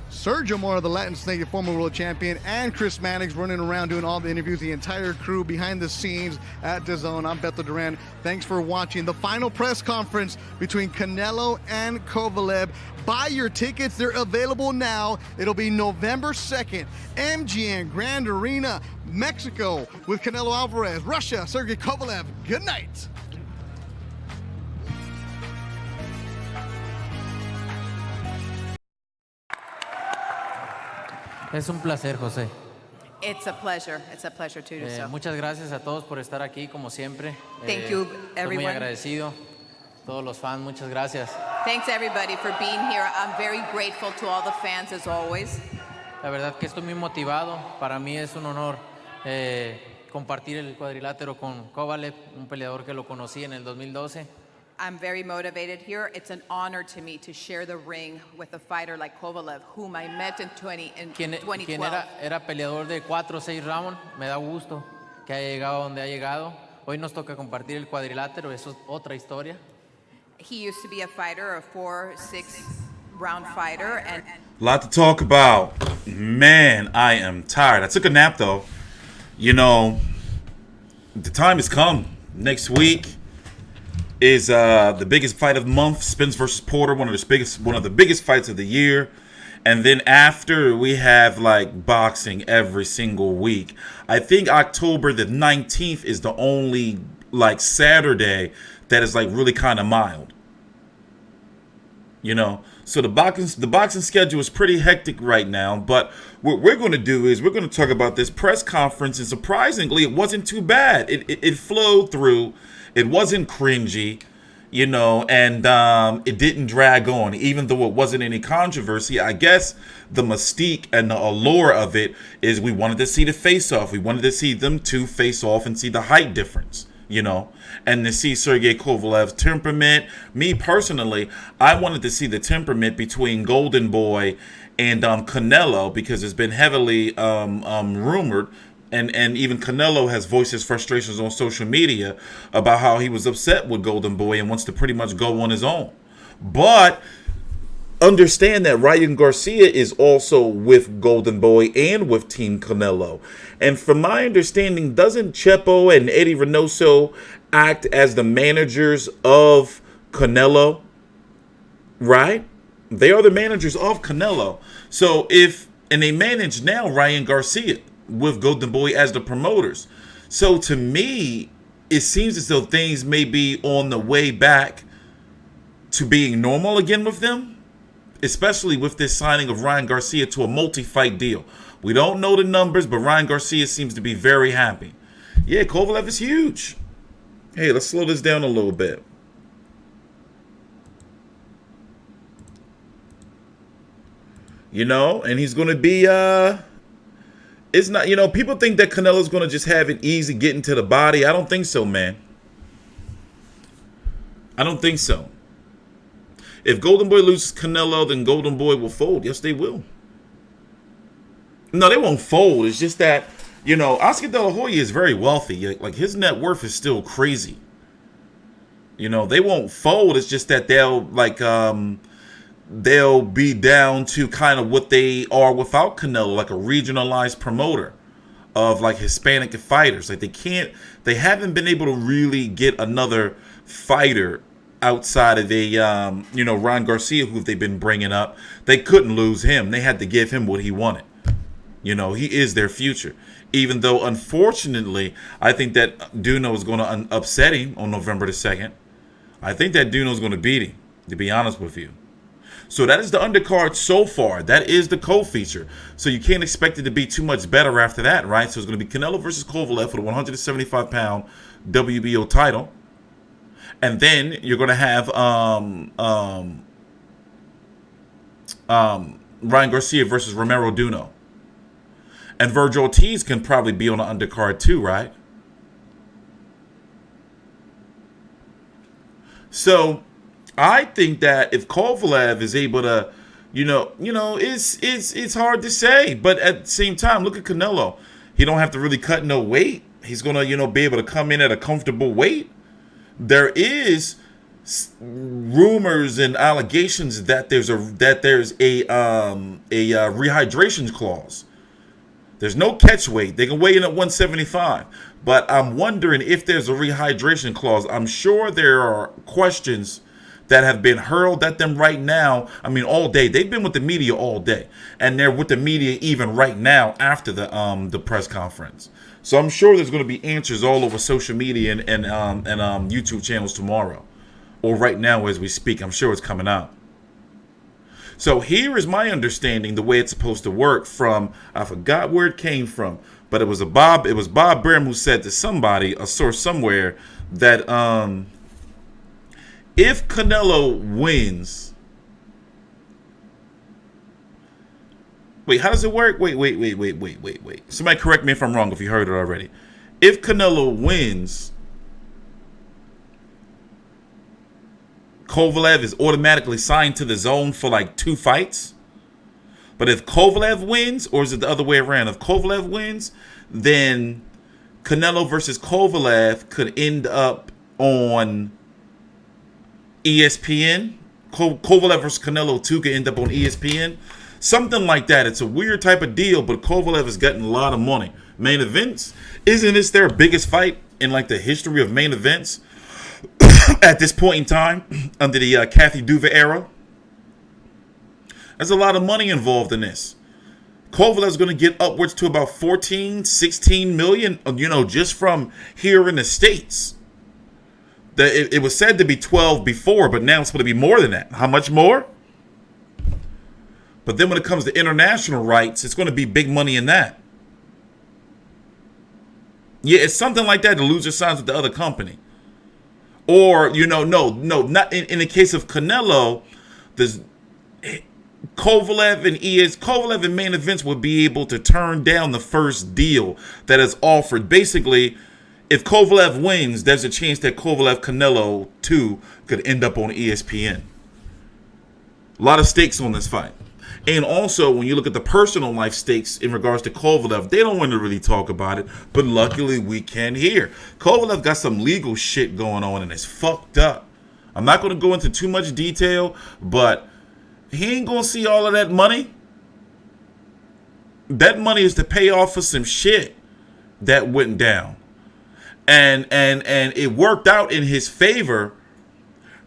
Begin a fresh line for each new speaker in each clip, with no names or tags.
Sergey, the Latin Snake, former world champion, and Chris Mannix running around doing all the interviews, the entire crew behind the scenes at DAZN. I'm Beto Duran. Thanks for watching the final press conference between Canelo and Kovalev. Buy your tickets. They're available now. It'll be November 2nd. MGM Grand Arena, Mexico, with Canelo Alvarez, Russia, Sergey Kovalev. Good night.
Es un placer, José.
It's a pleasure. It's a pleasure to do so.
Muchas gracias a todos por estar aquí, como siempre.
Thank you,
Estoy muy
everyone.
agradecido. Todos los fans, muchas gracias.
Thanks, everybody, for being here. I'm very grateful to all the fans, as always.
La verdad que estoy muy motivado. Para mí es un honor compartir el cuadrilátero con Kovalev, un peleador que lo conocí en el 2012.
I'm very motivated here. It's an honor to me to share the ring with a fighter like Kovalev, whom I met in
Quien
2012.
era peleador de 4 o 6 rounds. Me da gusto que haya llegado donde ha llegado. Hoy nos toca compartir el cuadrilátero. Eso es otra historia.
He used to be a fighter, a 4-6 round fighter. And
A lot to talk about. Man, I am tired. I took a nap, though. You know, the time has come. Next week is the biggest fight of the month, Spence versus Porter, one of the biggest fights of the year. And then after, we have like boxing every single week. I think October the 19th is the only like Saturday that is like really kind of mild. You know, so the boxing schedule is pretty hectic right now. But what we're going to do is we're going to talk about this press conference, and surprisingly, it wasn't too bad. It flowed through. It wasn't cringy, you know, and it didn't drag on, even though it wasn't any controversy. I guess the mystique and the allure of it is we wanted to see the face-off. We wanted to see them two face off and see the height difference, you know, and to see Sergey Kovalev's temperament. Me personally, I wanted to see the temperament between Golden Boy and Canelo, because it's been heavily rumored. And even Canelo has voiced his frustrations on social media about how he was upset with Golden Boy and wants to pretty much go on his own. But understand that Ryan Garcia is also with Golden Boy and with Team Canelo. And from my understanding, doesn't Chepo and Eddie Reynoso act as the managers of Canelo? Right? They are the managers of Canelo. So and they manage now Ryan Garcia with Golden Boy as the promoters. So to me, it seems as though things may be on the way back to being normal again with them, especially with this signing of Ryan Garcia to a multi-fight deal. We don't know the numbers, but Ryan Garcia seems to be very happy. Yeah, Kovalev is huge. Hey, let's slow this down a little bit. You know, and he's going to be it's not, you know, people think that Canelo's going to just have it easy getting to the body. I don't think so, man. I don't think so. If Golden Boy loses Canelo, then Golden Boy will fold. Yes, they will. No, they won't fold. It's just that, you know, Oscar De La Hoya is very wealthy. Like, his net worth is still crazy. You know, they won't fold. It's just that they'll be down to kind of what they are without Canelo, like a regionalized promoter of like Hispanic fighters. Like they haven't been able to really get another fighter outside of Ryan Garcia, who they've been bringing up. They couldn't lose him. They had to give him what he wanted. You know, he is their future. Even though, unfortunately, I think that Duno is going to upset him on November the 2nd. I think that Duno is going to beat him, to be honest with you. So that is the undercard so far. That is the co-feature. So you can't expect it to be too much better after that, right? So it's going to be Canelo versus Kovalev for the 175-pound WBO title. And then you're going to have Ryan Garcia versus Romero Duno. And Virgil Ortiz can probably be on the undercard too, right? So I think that if Kovalev is able to, it's hard to say. But at the same time, look at Canelo. He don't have to really cut no weight. He's going to, be able to come in at a comfortable weight. There is rumors and allegations that there's a rehydration clause. There's no catch weight. They can weigh in at 175. But I'm wondering if there's a rehydration clause. I'm sure there are questions that have been hurled at them right now. I mean, all day. They've been with the media all day. And they're with the media even right now after the press conference. So I'm sure there's going to be answers all over social media and YouTube channels tomorrow. Or right now as we speak. I'm sure it's coming out. So here is my understanding, the way it's supposed to work from, I forgot where it came from, but it was Bob Brim who said to somebody, a source somewhere, that if Canelo wins, wait, how does it work? Wait. Somebody correct me if I'm wrong if you heard it already. If Canelo wins, Kovalev is automatically signed to the zone for like 2 fights. But if Kovalev wins, or is it the other way around? If Kovalev wins, then Canelo versus Kovalev could end up on ESPN. Kovalev versus Canelo 2 could end up on ESPN. Something like that. It's a weird type of deal, but Kovalev has gotten a lot of money. Main events? Isn't this their biggest fight in like the history of main events? At this point in time, under the Kathy Duva era, there's a lot of money involved in this. Kovalev's going to get upwards to about 14, 16 million, just from here in the States. It was said to be 12 before, but now it's going to be more than that. How much more? But then when it comes to international rights, it's going to be big money in that. Yeah, it's something like that. The loser signs with the other company. Or, no, not in the case of Canelo, there's Kovalev and main events would be able to turn down the first deal that is offered. Basically, if Kovalev wins, there's a chance that Kovalev Canelo 2 could end up on ESPN. A lot of stakes on this fight. And also, when you look at the personal life stakes in regards to Kovalev, they don't want to really talk about it, but luckily we can hear. Kovalev got some legal shit going on, and it's fucked up. I'm not going to go into too much detail, but he ain't going to see all of that money. That money is to pay off for some shit that went down. And it worked out in his favor,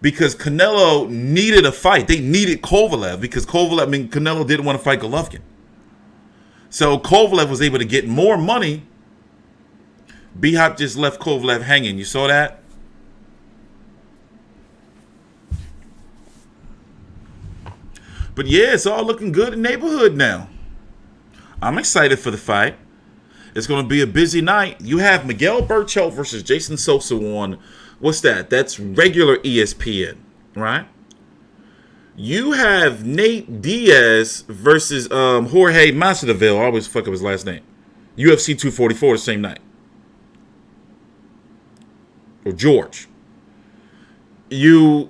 because Canelo needed a fight. They needed Kovalev because Canelo didn't want to fight Golovkin. So Kovalev was able to get more money. B-Hop just left Kovalev hanging. You saw that? But yeah, it's all looking good in the neighborhood now. I'm excited for the fight. It's going to be a busy night. You have Miguel Berchelt versus Jason Sosa on... What's that? That's regular ESPN, right? You have Nate Diaz versus Jorge Masvidal. I always fuck up his last name. UFC 244 the same night. Or George. I'm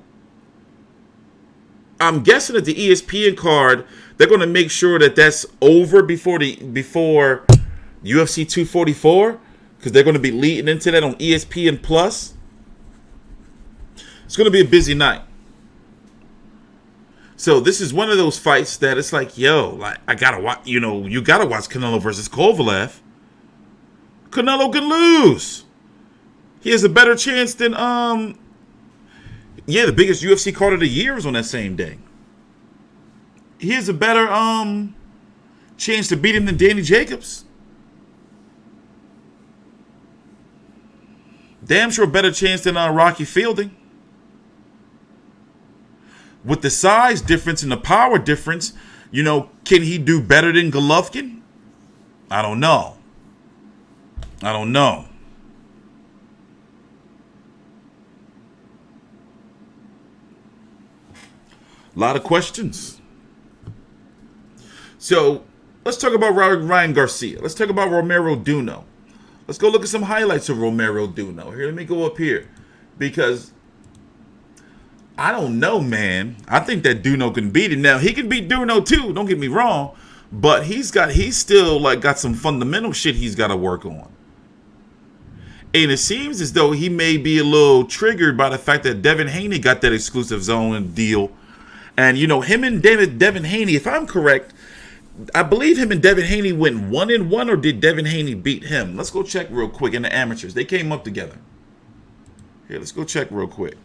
guessing that the ESPN card, they're going to make sure that that's over before UFC 244, because they're going to be leading into that on ESPN Plus. It's going to be a busy night. So this is one of those fights that it's like, I gotta watch. You gotta watch Canelo versus Kovalev. Canelo can lose. He has a better chance than the biggest UFC card of the year is on that same day. He has a better chance to beat him than Danny Jacobs. Damn sure a better chance than Rocky Fielding. With the size difference and the power difference, can he do better than Golovkin? I don't know. A lot of questions. So let's talk about Ryan Garcia. Let's talk about Romero Duno. Let's go look at some highlights of Romero Duno. Here, let me go up here. Because I don't know, man. I think that Duno can beat him. Now, he can beat Duno too, don't get me wrong. But he's still got some fundamental shit he's got to work on. And it seems as though he may be a little triggered by the fact that Devin Haney got that exclusive zone deal. And, you know, him and Devin Haney, if I'm correct, I believe him and Devin Haney went 1-1, or did Devin Haney beat him? Let's go check real quick in the amateurs. They came up together. Here, let's go check real quick.